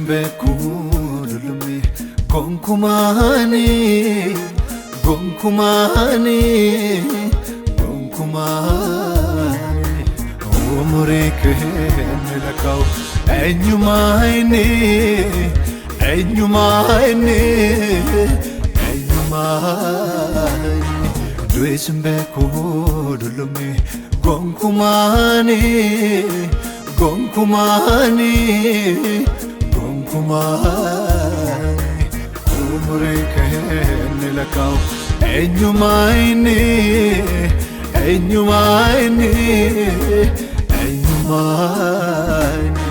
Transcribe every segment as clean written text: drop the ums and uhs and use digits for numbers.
beeku lulumi gonkumaani gonkumaani gonkumaani umri keenya lakau enyumaini enyumaini enyumaini dues beeku lulumi gonkumaani gonkumaani gonkumaani umri keenya lakau enyumaini enyumaini enyumaini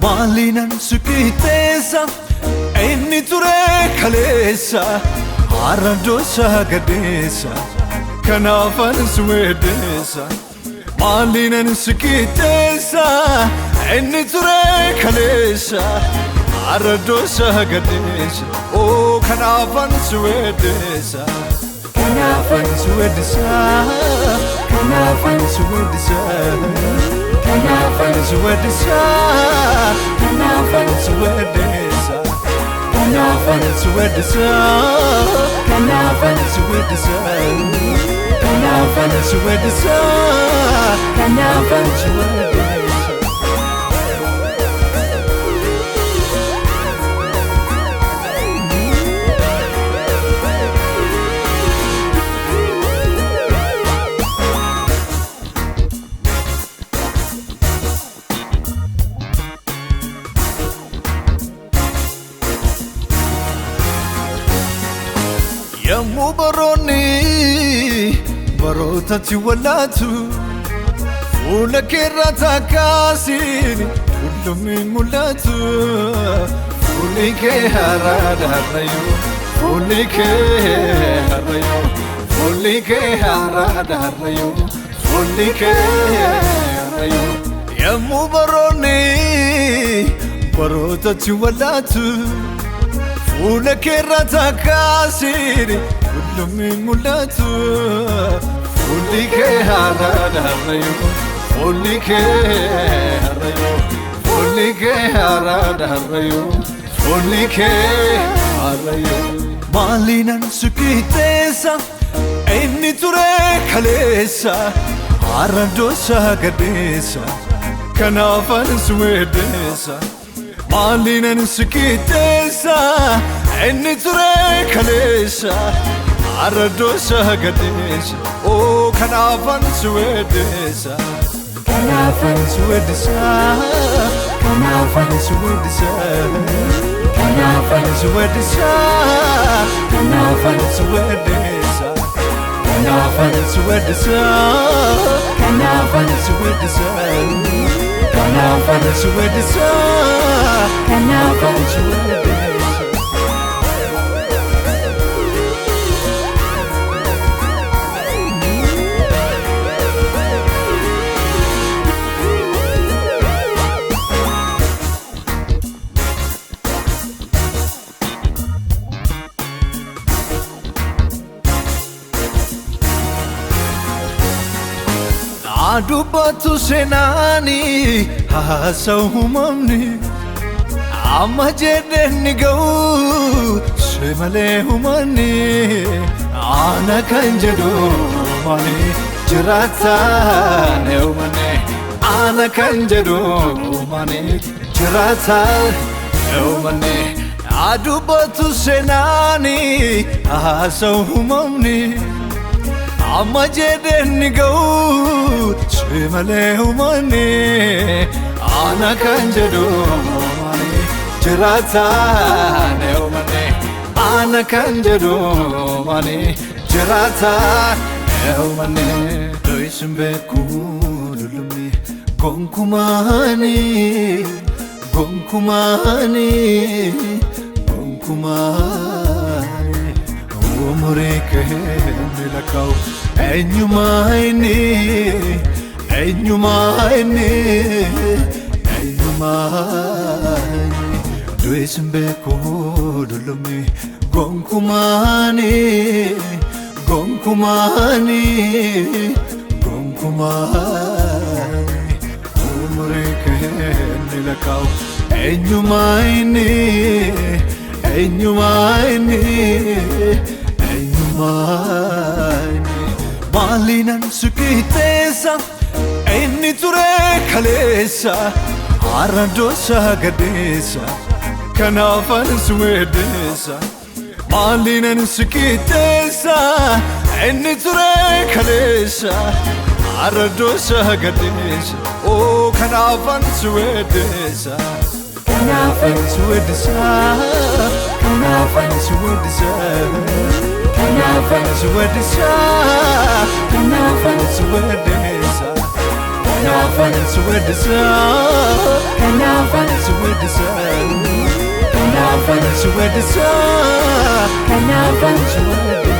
malinan sukitesa enni ture kalesa aradosa gadesa kanafan swedesa malinan sukitesa enni ture kalesa aradosa gadesa oh kanafan swedesa kanafan swedesa kanafan swedesa kanafan swedesa kanafan swedesa kanafan swedesa kanafan swedesa kanafan swedesa kanafan swedesa Yamu baroni barota tiwalatu Fula kerata kasini Tulumi mulatu Fulike harada harayo Fulike harayo Fulike harada harayo Fulike harayo Yamu baroni barota tiwalatu Fula kerata kasini Tulumi mulatu Fulike harada harayo Fulike harayo Fulike harada harayo Fulike harayo Malinan sukitesa enni ture kalesa aradosa gadesa kanafan swedesa malinan sukitesa enni ture kalesa aradosa gadesa oh kanafan swedesa kanafan swedesa kanafan swedesa kanafan swedesa kanafan swedesa kanafan swedesa kanafan swedesa kanafan swedesa kanafan swedesa Adubatu senani hasahumamni amma jedheni gau semale humani ana kanjedo mani jirata ne humani ana kanjedo mani jirata ne humani adubatu senani hasahumamni amma jedheni gau semale humani ana kanjedo mani jirata ne humani ana kanjedo mani jirata ne humani dues beeku lulumi gonkumaani gonkumaani gonkumaani umri keenya lakau enyumaini enyumaini enyumaini dues beeku lulumi gonkumaani gonkumaani gonkumaani umri keenya lakau enyumaini enyumaini enyumaini malinan sukitesa enni ture kalesa aradosa gadesa kanafan swedesa malinan sukitesa enni ture kalesa aradosa gadesa oh kanafan swedesa kanafan swedesa kanafan swedesa kanafan swedesa kanafan swedesa kanafan swedesa kanafan swedesa kanafan swedesa kanafan swedesa